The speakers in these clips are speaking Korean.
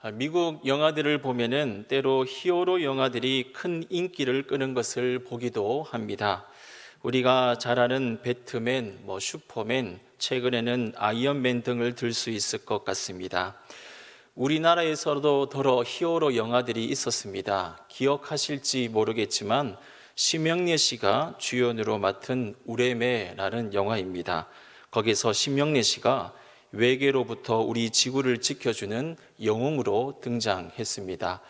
미국 영화들을 보면은 때로 히어로 영화들이 큰 인기를 끄는 것을 보기도 합니다. 우리가 잘 아는 배트맨, 슈퍼맨, 최근에는 아이언맨 등을 들 수 있을 것 같습니다. 우리나라에서도 더러 히어로 영화들이 있었습니다. 기억하실지 모르겠지만 심영래 씨가 주연으로 맡은 우레메라는 영화입니다. 거기서 심영래 씨가 외계로부터 우리 지구를 지켜주는 영웅으로 등장했습니다.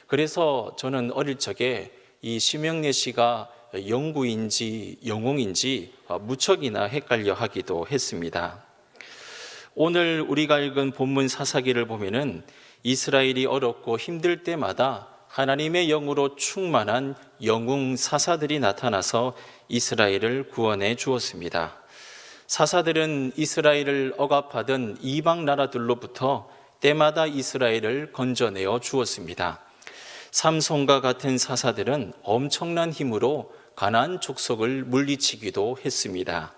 그래서 저는 어릴 적에 이 심영래 씨가 영구인지 영웅인지 무척이나 헷갈려 하기도 했습니다. 오늘 우리가 읽은 본문 사사기를 보면은 이스라엘이 어렵고 힘들 때마다 하나님의 영으로 충만한 영웅 사사들이 나타나서 이스라엘을 구원해 주었습니다. 사사들은 이스라엘을 억압하던 이방 나라들로부터 때마다 이스라엘을 건져내어 주었습니다. 삼손과 같은 사사들은 엄청난 힘으로 가나안 족속을 물리치기도 했습니다.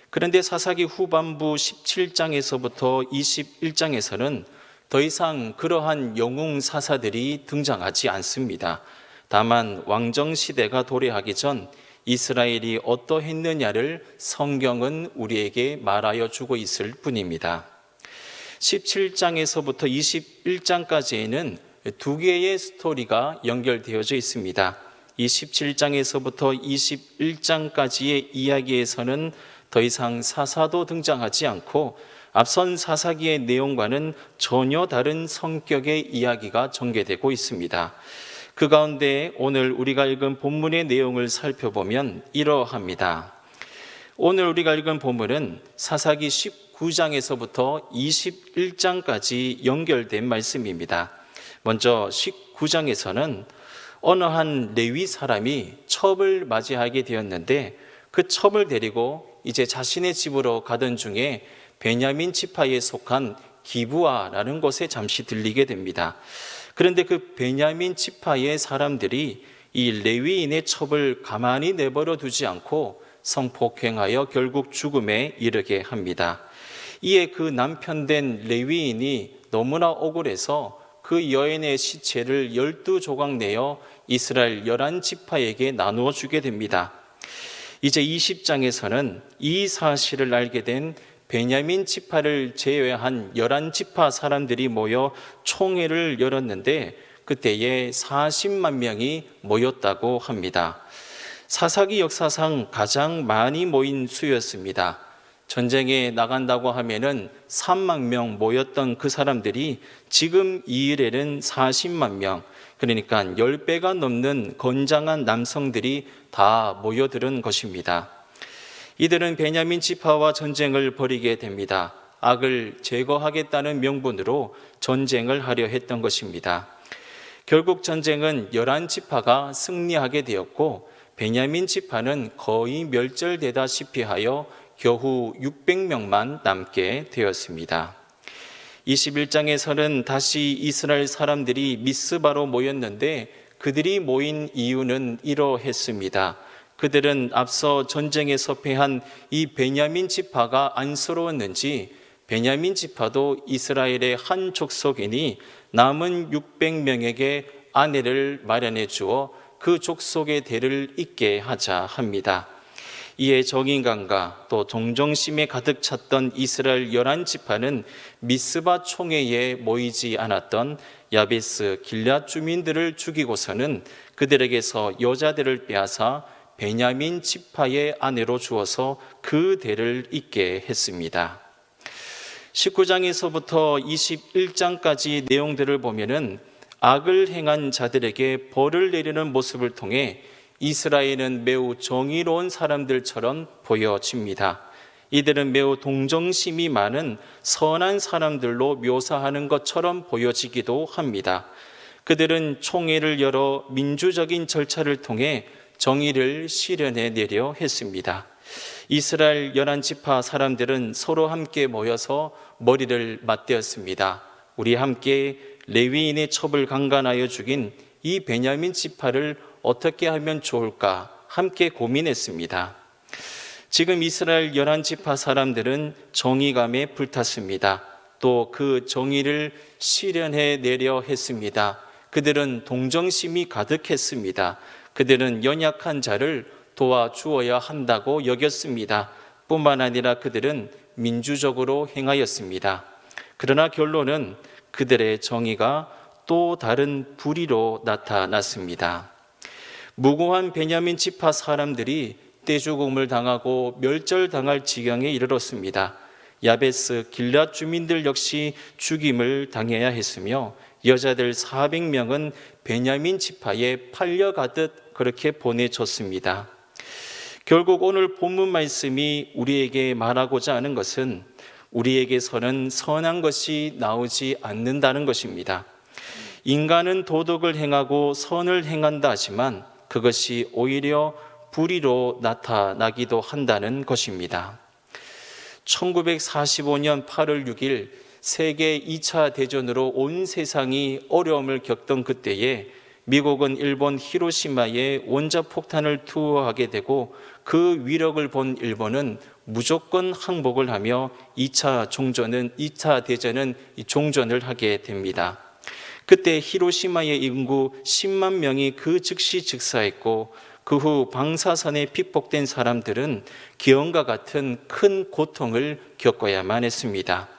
그런데 사사기 후반부 17장에서부터 21장에서는 더 이상 그러한 영웅 사사들이 등장하지 않습니다. 다만 왕정시대가 도래하기 전 이스라엘이 어떠했느냐를 성경은 우리에게 말하여 주고 있을 뿐입니다. 17장에서부터 21장까지에는 두 개의 스토리가 연결되어져 있습니다. 이 17장에서부터 21장까지의 이야기에서는 더 이상 사사도 등장하지 않고 앞선 사사기의 내용과는 전혀 다른 성격의 이야기가 전개되고 있습니다. 그 가운데 오늘 우리가 읽은 본문의 내용을 살펴보면 이러합니다. 오늘 우리가 읽은 본문은 사사기 19장에서부터 21장까지 연결된 말씀입니다. 먼저 19장에서는 어느 한 레위 사람이 첩을 맞이하게 되었는데 그 첩을 데리고 이제 자신의 집으로 가던 중에 베냐민 지파에 속한 기브아라는 곳에 잠시 들리게 됩니다. 그런데 그 베냐민 지파의 사람들이 이 레위인의 첩을 가만히 내버려 두지 않고 성폭행하여 결국 죽음에 이르게 합니다. 이에 그 남편된 레위인이 너무나 억울해서 그 여인의 시체를 12조각 내어 이스라엘 11지파에게 나누어 주게 됩니다. 이제 20장에서는 이 사실을 알게 된 베냐민 지파를 제외한 11지파 사람들이 모여 총회를 열었는데 그때에 40만 명이 모였다고 합니다. 사사기 역사상 가장 많이 모인 수였습니다. 전쟁에 나간다고 하면은 3만 명 모였던 그 사람들이 지금 이 일에는 40만 명, 그러니까 10배가 넘는 건장한 남성들이 다 모여드는 것입니다. 이들은 베냐민 지파와 전쟁을 벌이게 됩니다. 악을 제거하겠다는 명분으로 전쟁을 하려 했던 것입니다. 결국 전쟁은 11지파가 승리하게 되었고 베냐민 지파는 거의 멸절되다시피 하여 겨우 600명만 남게 되었습니다. 21장에서는 다시 이스라엘 사람들이 미스바로 모였는데 그들이 모인 이유는 이러했습니다. 그들은 앞서 전쟁에서 패한 이 베냐민 지파가 안쓰러웠는지 베냐민 지파도 이스라엘의 한 족속이니 남은 600명에게 아내를 마련해 주어 그 족속의 대를 잇게 하자 합니다. 이에 정인감과 또 동정심에 가득 찼던 이스라엘 11지파는 미스바 총회에 모이지 않았던 야베스 길앗 주민들을 죽이고서는 그들에게서 여자들을 빼앗아 베냐민 지파의 아내로 주어서 그 대를 잇게 했습니다. 19장에서부터 21장까지 내용들을 보면은 악을 행한 자들에게 벌을 내리는 모습을 통해 이스라엘은 매우 정의로운 사람들처럼 보여집니다. 이들은 매우 동정심이 많은 선한 사람들로 묘사하는 것처럼 보여지기도 합니다. 그들은 총회를 열어 민주적인 절차를 통해 정의를 실현해내려 했습니다. 이스라엘 11지파 사람들은 서로 함께 모여서 머리를 맞대었습니다. 우리 함께 레위인의 첩을 강간하여 죽인 이 베냐민 지파를 어떻게 하면 좋을까 함께 고민했습니다. 지금 이스라엘 11지파 사람들은 정의감에 불탔습니다. 또 그 정의를 실현해 내려 했습니다. 그들은 동정심이 가득했습니다. 그들은 연약한 자를 도와주어야 한다고 여겼습니다. 뿐만 아니라 그들은 민주적으로 행하였습니다. 그러나 결론은 그들의 정의가 또 다른 불의로 나타났습니다. 무고한 베냐민 지파 사람들이 떼죽음을 당하고 멸절당할 지경에 이르렀습니다. 야베스 길앗 주민들 역시 죽임을 당해야 했으며 여자들 400명은 베냐민 지파에 팔려가듯 그렇게 보내졌습니다. 결국 오늘 본문 말씀이 우리에게 말하고자 하는 것은 우리에게서는 선한 것이 나오지 않는다는 것입니다. 인간은 도덕을 행하고 선을 행한다 하지만 그것이 오히려 불의로 나타나기도 한다는 것입니다. 1945년 8월 6일 세계 2차 대전으로 온 세상이 어려움을 겪던 그때에 미국은 일본 히로시마에 원자폭탄을 투하하게 되고 그 위력을 본 일본은 무조건 항복을 하며 2차 대전은 종전을 하게 됩니다. 그때 히로시마의 인구 10만 명이 그 즉시 즉사했고 그 후 방사선에 핍박된 사람들은 기형과 같은 큰 고통을 겪어야만 했습니다.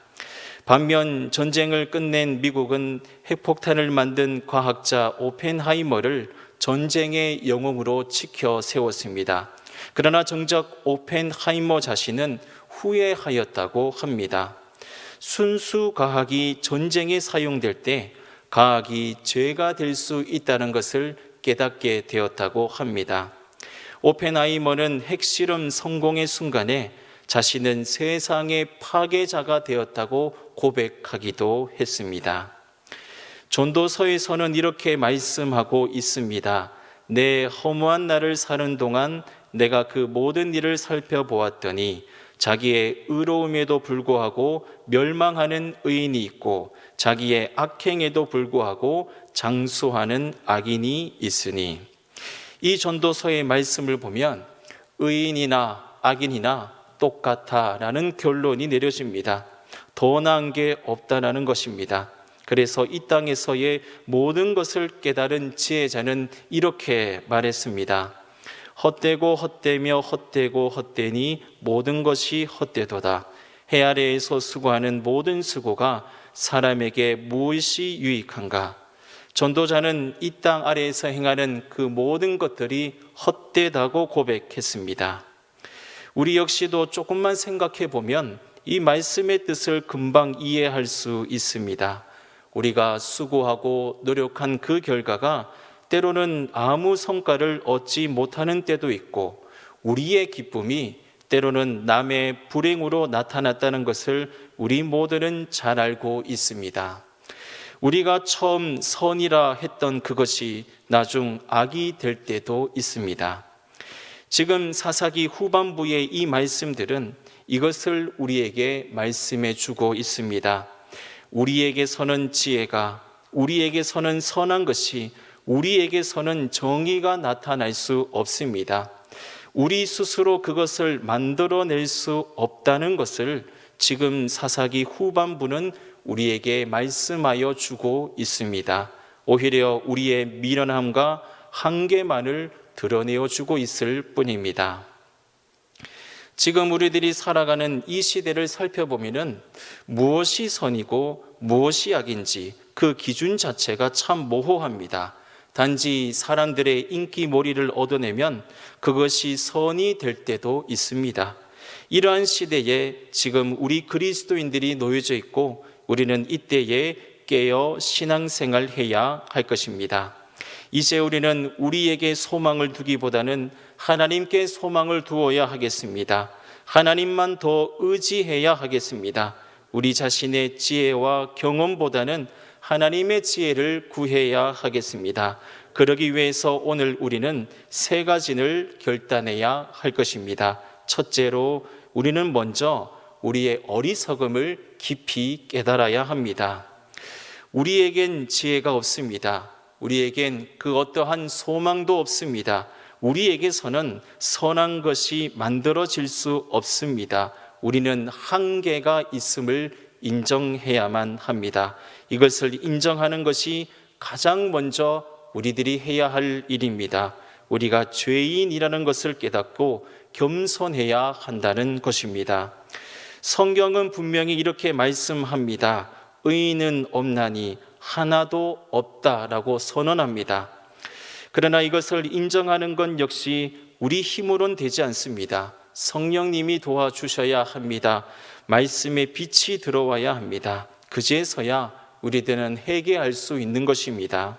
반면 전쟁을 끝낸 미국은 핵폭탄을 만든 과학자 오펜하이머를 전쟁의 영웅으로 지켜 세웠습니다. 그러나 정작 오펜하이머 자신은 후회하였다고 합니다. 순수 과학이 전쟁에 사용될 때 과학이 죄가 될 수 있다는 것을 깨닫게 되었다고 합니다. 오펜하이머는 핵실험 성공의 순간에 자신은 세상의 파괴자가 되었다고 고백하기도 했습니다. 전도서에서는 이렇게 말씀하고 있습니다. 내 허무한 날을 사는 동안 내가 그 모든 일을 살펴보았더니 자기의 의로움에도 불구하고 멸망하는 의인이 있고 자기의 악행에도 불구하고 장수하는 악인이 있으니, 이 전도서의 말씀을 보면 의인이나 악인이나 똑같다라는 결론이 내려집니다. 더 나은 게 없다라는 것입니다. 그래서 이 땅에서의 모든 것을 깨달은 지혜자는 이렇게 말했습니다. 헛되고 헛되며 헛되고 헛되니 모든 것이 헛되도다. 해 아래에서 수고하는 모든 수고가 사람에게 무엇이 유익한가? 전도자는 이 땅 아래에서 행하는 그 모든 것들이 헛되다고 고백했습니다. 우리 역시도 조금만 생각해 보면 이 말씀의 뜻을 금방 이해할 수 있습니다. 우리가 수고하고 노력한 그 결과가 때로는 아무 성과를 얻지 못하는 때도 있고, 우리의 기쁨이 때로는 남의 불행으로 나타났다는 것을 우리 모두는 잘 알고 있습니다. 우리가 처음 선이라 했던 그것이 나중 악이 될 때도 있습니다. 지금 사사기 후반부의 이 말씀들은 이것을 우리에게 말씀해 주고 있습니다. 우리에게서는 지혜가, 우리에게서는 선한 것이, 우리에게서는 정의가 나타날 수 없습니다. 우리 스스로 그것을 만들어낼 수 없다는 것을 지금 사사기 후반부는 우리에게 말씀하여 주고 있습니다. 오히려 우리의 미련함과 한계만을 드러내어 주고 있을 뿐입니다. 지금 우리들이 살아가는 이 시대를 살펴보면 무엇이 선이고 무엇이 악인지 그 기준 자체가 참 모호합니다. 단지 사람들의 인기몰이를 얻어내면 그것이 선이 될 때도 있습니다. 이러한 시대에 지금 우리 그리스도인들이 놓여져 있고 우리는 이때에 깨어 신앙생활해야 할 것입니다. 이제 우리는 우리에게 소망을 두기보다는 하나님께 소망을 두어야 하겠습니다. 하나님만 더 의지해야 하겠습니다. 우리 자신의 지혜와 경험보다는 하나님의 지혜를 구해야 하겠습니다. 그러기 위해서 오늘 우리는 세 가지를 결단해야 할 것입니다. 첫째로 우리는 먼저 우리의 어리석음을 깊이 깨달아야 합니다. 우리에겐 지혜가 없습니다. 우리에겐 그 어떠한 소망도 없습니다. 우리에게서는 선한 것이 만들어질 수 없습니다. 우리는 한계가 있음을 인정해야만 합니다. 이것을 인정하는 것이 가장 먼저 우리들이 해야 할 일입니다. 우리가 죄인이라는 것을 깨닫고 겸손해야 한다는 것입니다. 성경은 분명히 이렇게 말씀합니다. 의인은 없나니 하나도 없다라고 선언합니다. 그러나 이것을 인정하는 건 역시 우리 힘으로는 되지 않습니다. 성령님이 도와주셔야 합니다. 말씀의 빛이 들어와야 합니다. 그제서야 우리들은 회개할 수 있는 것입니다.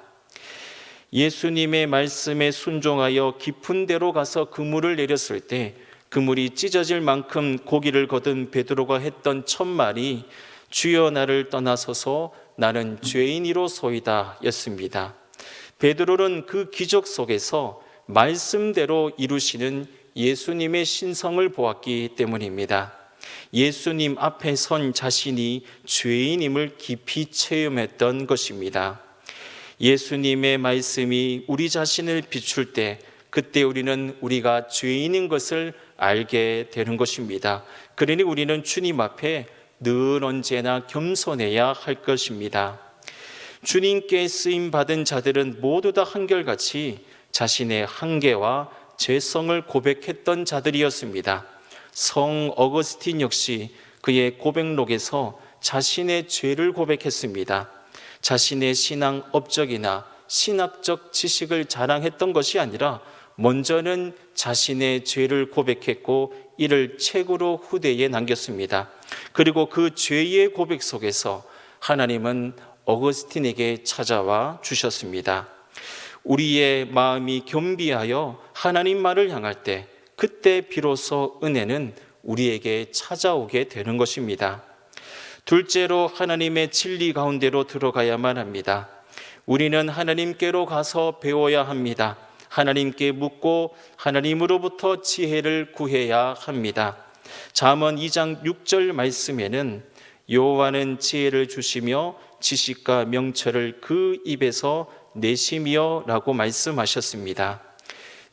예수님의 말씀에 순종하여 깊은 데로 가서 그물을 내렸을 때 그물이 찢어질 만큼 고기를 거둔 베드로가 했던 첫 말이 주여 나를 떠나소서 나는 죄인이로소이다 였습니다. 베드로는 그 기적 속에서 말씀대로 이루시는 예수님의 신성을 보았기 때문입니다. 예수님 앞에 선 자신이 죄인임을 깊이 체험했던 것입니다. 예수님의 말씀이 우리 자신을 비출 때 그때 우리는 우리가 죄인인 것을 알게 되는 것입니다. 그러니 우리는 주님 앞에 늘 언제나 겸손해야 할 것입니다. 주님께 쓰임받은 자들은 모두 다 한결같이 자신의 한계와 죄성을 고백했던 자들이었습니다. 성 어거스틴 역시 그의 고백록에서 자신의 죄를 고백했습니다. 자신의 신앙 업적이나 신학적 지식을 자랑했던 것이 아니라 먼저는 자신의 죄를 고백했고 이를 책으로 후대에 남겼습니다. 그리고 그 죄의 고백 속에서 하나님은 어거스틴에게 찾아와 주셨습니다. 우리의 마음이 겸비하여 하나님 말을 향할 때 그때 비로소 은혜는 우리에게 찾아오게 되는 것입니다. 둘째로 하나님의 진리 가운데로 들어가야만 합니다. 우리는 하나님께로 가서 배워야 합니다. 하나님께 묻고 하나님으로부터 지혜를 구해야 합니다. 잠언 2장 6절 말씀에는 여호와는 지혜를 주시며 지식과 명철을 그 입에서 내시며 라고 말씀하셨습니다.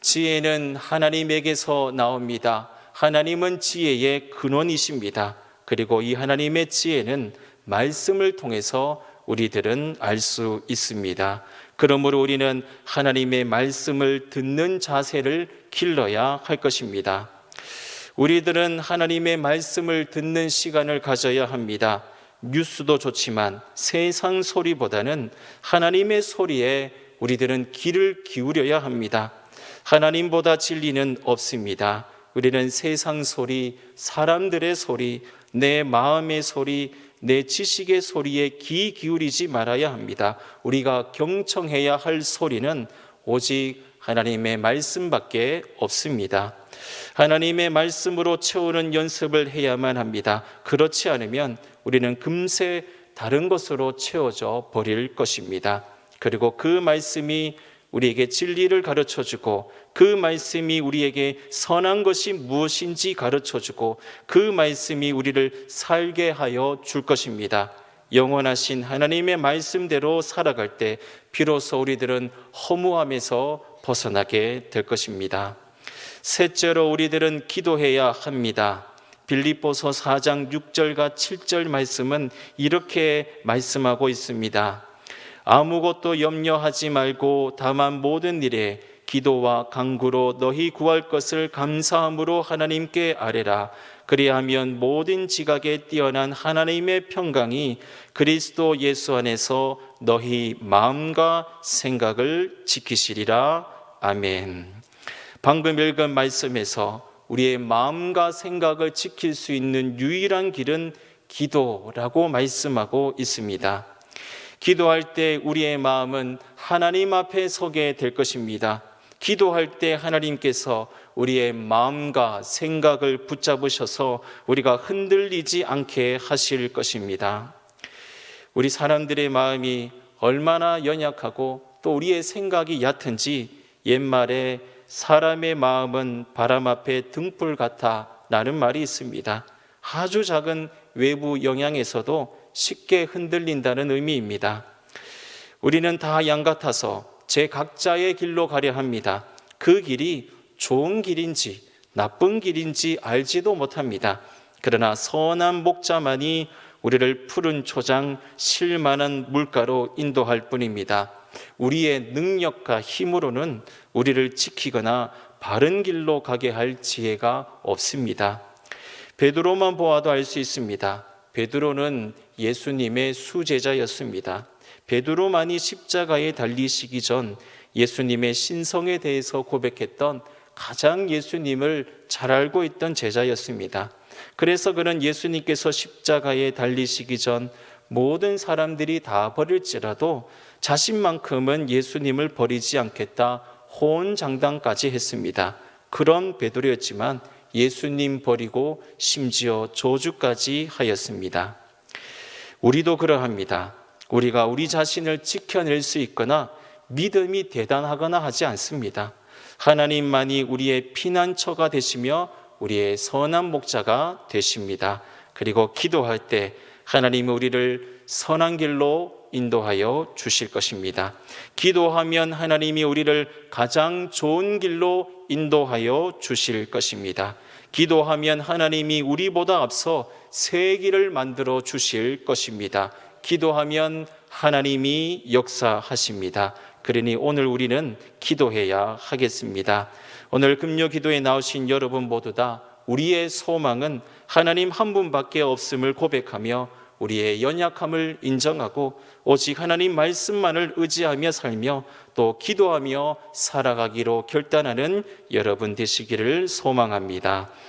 지혜는 하나님에게서 나옵니다. 하나님은 지혜의 근원이십니다. 그리고 이 하나님의 지혜는 말씀을 통해서 우리들은 알 수 있습니다. 그러므로 우리는 하나님의 말씀을 듣는 자세를 길러야 할 것입니다. 우리들은 하나님의 말씀을 듣는 시간을 가져야 합니다. 뉴스도 좋지만 세상 소리보다는 하나님의 소리에 우리들은 귀를 기울여야 합니다. 하나님보다 진리는 없습니다. 우리는 세상 소리, 사람들의 소리, 내 마음의 소리, 내 지식의 소리에 귀 기울이지 말아야 합니다. 우리가 경청해야 할 소리는 오직 하나님의 말씀밖에 없습니다. 하나님의 말씀으로 채우는 연습을 해야만 합니다. 그렇지 않으면 우리는 금세 다른 것으로 채워져 버릴 것입니다. 그리고 그 말씀이 우리에게 진리를 가르쳐주고 그 말씀이 우리에게 선한 것이 무엇인지 가르쳐주고 그 말씀이 우리를 살게 하여 줄 것입니다. 영원하신 하나님의 말씀대로 살아갈 때 비로소 우리들은 허무함에서 벗어나게 될 것입니다. 셋째로 우리들은 기도해야 합니다. 빌립보서 4장 6절과 7절 말씀은 이렇게 말씀하고 있습니다. 아무것도 염려하지 말고 다만 모든 일에 기도와 간구로 너희 구할 것을 감사함으로 하나님께 아뢰라. 그리하면 모든 지각에 뛰어난 하나님의 평강이 그리스도 예수 안에서 너희 마음과 생각을 지키시리라. 아멘. 방금 읽은 말씀에서 우리의 마음과 생각을 지킬 수 있는 유일한 길은 기도라고 말씀하고 있습니다. 기도할 때 우리의 마음은 하나님 앞에 서게 될 것입니다. 기도할 때 하나님께서 우리의 마음과 생각을 붙잡으셔서 우리가 흔들리지 않게 하실 것입니다. 우리 사람들의 마음이 얼마나 연약하고 또 우리의 생각이 얕은지 옛말에 사람의 마음은 바람 앞에 등불 같아 라는 말이 있습니다. 아주 작은 외부 영향에서도 쉽게 흔들린다는 의미입니다. 우리는 다 양 같아서 제 각자의 길로 가려 합니다. 그 길이 좋은 길인지 나쁜 길인지 알지도 못합니다. 그러나 선한 목자만이 우리를 푸른 초장 쉴 만한 물가로 인도할 뿐입니다. 우리의 능력과 힘으로는 우리를 지키거나 바른 길로 가게 할 지혜가 없습니다. 베드로만 보아도 알 수 있습니다. 베드로는 예수님의 수제자였습니다. 베드로만이 십자가에 달리시기 전 예수님의 신성에 대해서 고백했던 가장 예수님을 잘 알고 있던 제자였습니다. 그래서 그는 예수님께서 십자가에 달리시기 전 모든 사람들이 다 버릴지라도 자신만큼은 예수님을 버리지 않겠다 호언장담까지 했습니다. 그런 베드로였지만 예수님 버리고 심지어 저주까지 하였습니다. 우리도 그러합니다. 우리가 우리 자신을 지켜낼 수 있거나 믿음이 대단하거나 하지 않습니다. 하나님만이 우리의 피난처가 되시며 우리의 선한 목자가 되십니다. 그리고 기도할 때 하나님은 우리를 선한 길로 인도하여 주실 것입니다. 기도하면 하나님이 우리를 가장 좋은 길로 인도하여 주실 것입니다. 기도하면 하나님이 우리보다 앞서 새 길을 만들어 주실 것입니다. 기도하면 하나님이 역사하십니다. 그러니 오늘 우리는 기도해야 하겠습니다. 오늘 금요 기도에 나오신 여러분 모두 다 우리의 소망은 하나님 한 분밖에 없음을 고백하며 우리의 연약함을 인정하고 오직 하나님 말씀만을 의지하며 살며 또 기도하며 살아가기로 결단하는 여러분 되시기를 소망합니다.